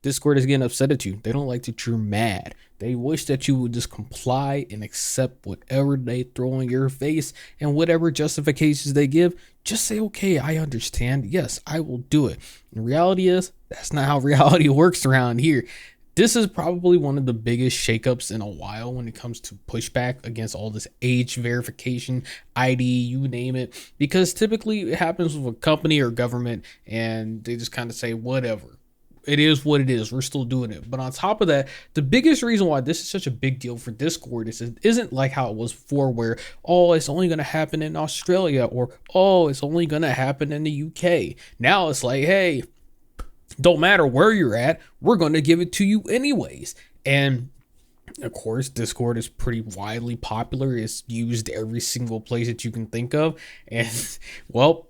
Discord is getting upset at you. They don't like that you're mad. They wish that you would just comply and accept whatever they throw in your face and whatever justifications they give. Just say, okay, I understand. Yes, I will do it. The reality is, that's not how reality works around here. This is probably one of the biggest shakeups in a while when it comes to pushback against all this age verification, ID, you name it, because typically it happens with a company or government and they just kind of say, whatever. It is what it is. We're still doing it. But on top of that, the biggest reason why this is such a big deal for Discord is it isn't like how it was before where, oh, it's only going to happen in Australia or, oh, it's only going to happen in the UK. Now it's like, hey, don't matter where you're at, we're going to give it to you anyways. And of course, Discord is pretty widely popular. It's used every single place that you can think of. And well,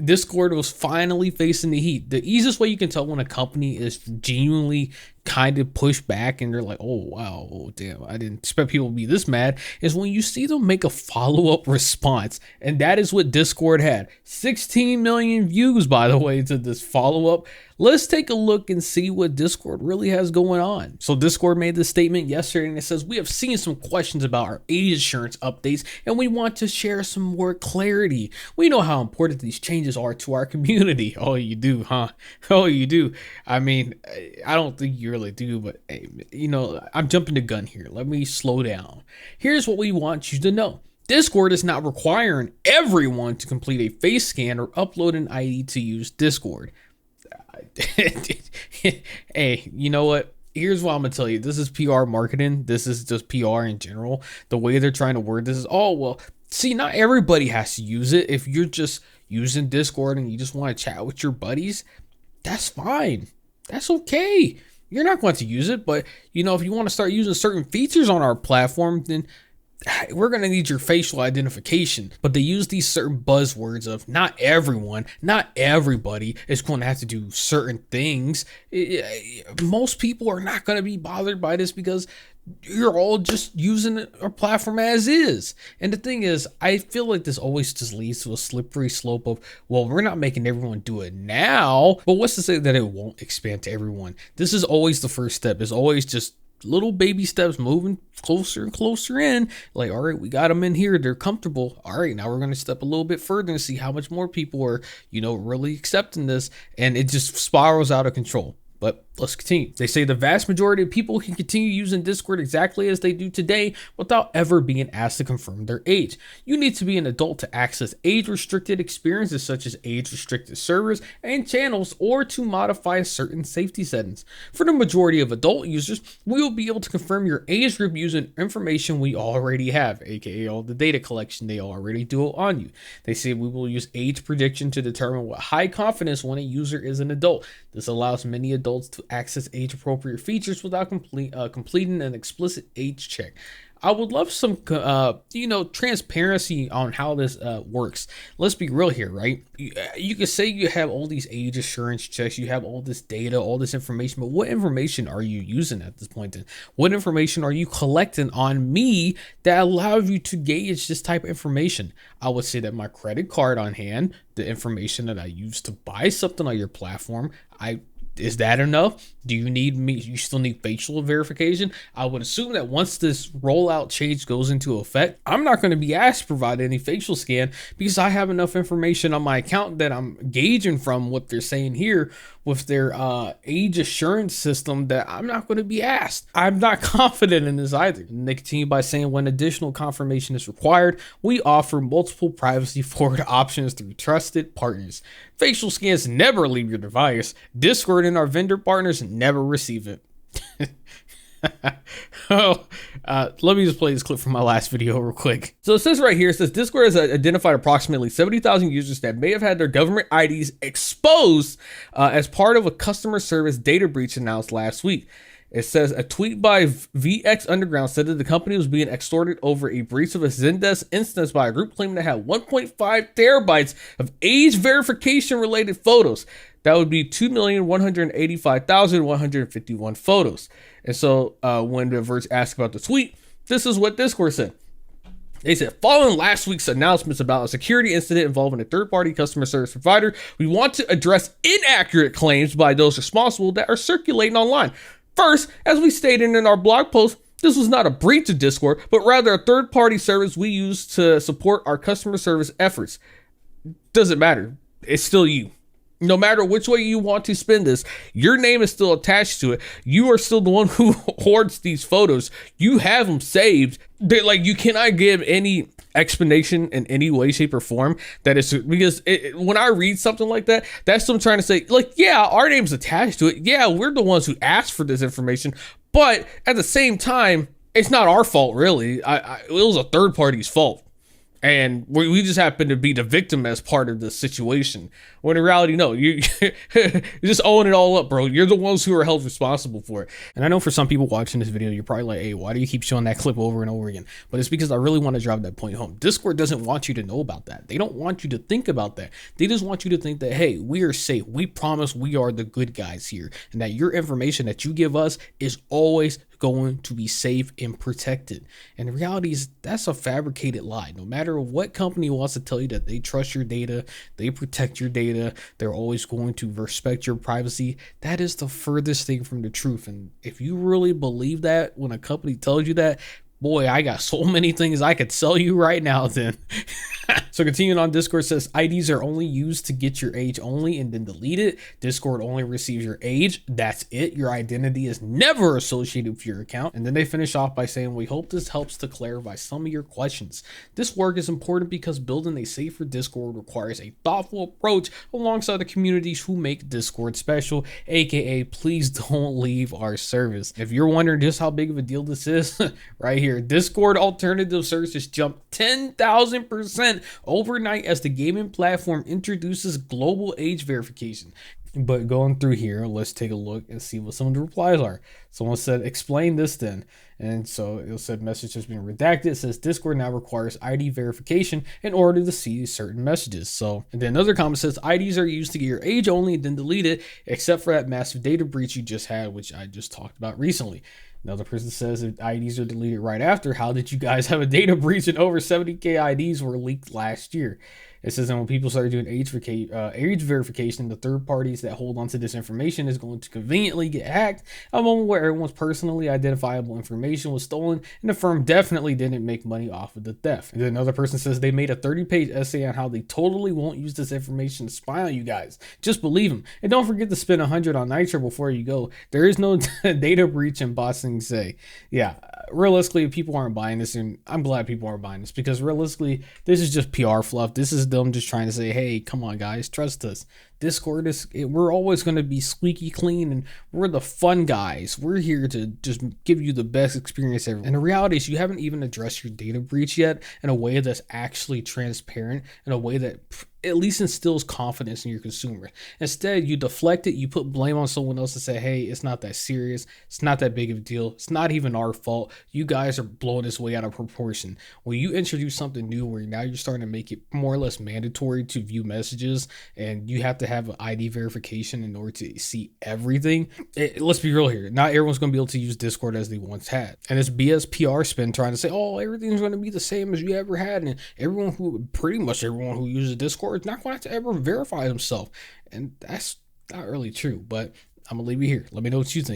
Discord was finally facing the heat. The easiest way you can tell when a company is genuinely kind of pushed back and they're like, oh wow, oh damn, I didn't expect people to be this mad, is when you see them make a follow-up response. And that is what Discord had. 16 million views, by the way, to this follow-up. Let's take a look and see what Discord really has going on. So Discord made this statement yesterday and it says, we have seen some questions about our age assurance updates and we want to share some more clarity. We know how important these changes are to our community. Oh, you do, huh? Oh, you do. I mean, I don't think you really do, but hey, you know, I'm jumping the gun here. Let me slow down. Here's what we want you to know. Discord is not requiring everyone to complete a face scan or upload an ID to use Discord. Hey, you know what? Here's what I'm gonna tell you. This is PR marketing. This is just PR in general. The way they're trying to word this is, oh, well, see, not everybody has to use it. If you're just using Discord and you just want to chat with your buddies, that's fine. That's okay. You're not going to use it, but you know, if you want to start using certain features on our platform, then we're going to need your facial identification. But they use these certain buzzwords of not everyone, not everybody is going to have to do certain things. Most people are not going to be bothered by this because you're all just using our platform as is. And the thing is, I feel like this always just leads to a slippery slope of, well, we're not making everyone do it now, but what's to say that it won't expand to everyone? This is always the first step. It's always just little baby steps moving closer and closer in. Like, all right, we got them in here, they're comfortable. All right, now we're going to step a little bit further and see how much more people are, you know, really accepting this. And it just spirals out of control. But let's continue. They say the vast majority of people can continue using Discord exactly as they do today without ever being asked to confirm their age. You need to be an adult to access age-restricted experiences such as age-restricted servers and channels or to modify certain safety settings. For the majority of adult users, we will be able to confirm your age group using information we already have, aka all the data collection they already do on you. They say we will use age prediction to determine with high confidence when a user is an adult. This allows many adults to access age-appropriate features without completing an explicit age check. I would love some, transparency on how this works. Let's be real here, right? You can say you have all these age assurance checks, you have all this data, all this information, but what information are you using at this point? Then, what information are you collecting on me that allows you to gauge this type of information? I would say that my credit card on hand, the information that I use to buy something on your platform, is that enough? Do you need me? You still need facial verification? I would assume that once this rollout change goes into effect, I'm not going to be asked to provide any facial scan because I have enough information on my account that I'm gauging from what they're saying here with their age assurance system that I'm not going to be asked. I'm not confident in this either. And they continue by saying when additional confirmation is required, we offer multiple privacy forward options through trusted partners. Facial scans never leave your device. Discord and our vendor partners never receive it. Let me just play this clip from my last video real quick. So it says right here, it says Discord has identified approximately 70,000 users that may have had their government IDs exposed as part of a customer service data breach announced last week. It says a tweet by VX Underground said that the company was being extorted over a breach of a Zendesk instance by a group claiming to have 1.5 terabytes of age verification related photos. That would be 2,185,151 photos. And so when the Verge asked about the tweet, this is what Discord said. They said, following last week's announcements about a security incident involving a third-party customer service provider, we want to address inaccurate claims by those responsible that are circulating online. First, as we stated in our blog post, this was not a breach of Discord, but rather a third-party service we use to support our customer service efforts. Doesn't matter. It's still you. No matter which way you want to spin this, your name is still attached to it. You are still the one who hoards these photos. You have them saved. Like, you cannot give any explanation in any way, shape, or form that is, because when I read something like that, that's them trying to say, like, yeah, our name's attached to it. Yeah, we're the ones who asked for this information, but at the same time, it's not our fault, really. It was a third party's fault. And we just happen to be the victim as part of the situation. When in reality, no, you just own it all up, bro. You're the ones who are held responsible for it. And I know for some people watching this video, you're probably like, hey, why do you keep showing that clip over and over again? But it's because I really want to drive that point home. Discord doesn't want you to know about that. They don't want you to think about that. They just want you to think that, hey, we are safe. We promise we are the good guys here. And that your information that you give us is always going to be safe and protected. And the reality is that's a fabricated lie. No matter what company wants to tell you that they trust your data, they protect your data, they're always going to respect your privacy, that is the furthest thing from the truth. And if you really believe that when a company tells you that, boy, I got so many things I could sell you right now then. So continuing on, Discord says IDs are only used to get your age only and then delete it. Discord only receives your age. That's it. Your identity is never associated with your account. And then they finish off by saying, we hope this helps to clarify some of your questions. This work is important because building a safer Discord requires a thoughtful approach alongside the communities who make Discord special, aka please don't leave our service. If you're wondering just how big of a deal this is, right here, Discord alternative searches jumped 10,000% overnight as the gaming platform introduces global age verification. But going through here, let's take a look and see what some of the replies are. Someone said, explain this then. And so it said message has been redacted. It says Discord now requires ID verification in order to see certain messages. So, and then another comment says IDs are used to get your age only and then delete it, except for that massive data breach you just had, which I just talked about recently. Another person says if IDs are deleted right after, how did you guys have a data breach and over 70K IDs were leaked last year? It says, and when people started doing age verification, the third parties that hold onto this information is going to conveniently get hacked. A moment where everyone's personally identifiable information was stolen, and the firm definitely didn't make money off of the theft. And then another person says they made a 30-page essay on how they totally won't use this information to spy on you guys. Just believe them. And don't forget to spend 100 on Nitro before you go. There is no data breach in bossing say. Yeah, realistically, people aren't buying this, and I'm glad people aren't buying this because realistically, this is just PR fluff. This is them just trying to say, hey, come on guys, trust us. Discord we're always going to be squeaky clean, and we're the fun guys. We're here to just give you the best experience ever. And the reality is you haven't even addressed your data breach yet in a way that's actually transparent, in a way that at least instills confidence in your consumer. Instead, you deflect it, you put blame on someone else and say, hey, it's not that serious, it's not that big of a deal, it's not even our fault, you guys are blowing this way out of proportion. When you introduce something new where now you're starting to make it more or less mandatory to view messages and you have to have an ID verification in order to see everything, let's be real here, not everyone's going to be able to use Discord as they once had. And it's BS PR spin trying to say, oh, everything's going to be the same as you ever had, and pretty much everyone who uses Discord is not going to have to ever verify himself. And that's not really true, but I'm gonna leave you here. Let me know what you think.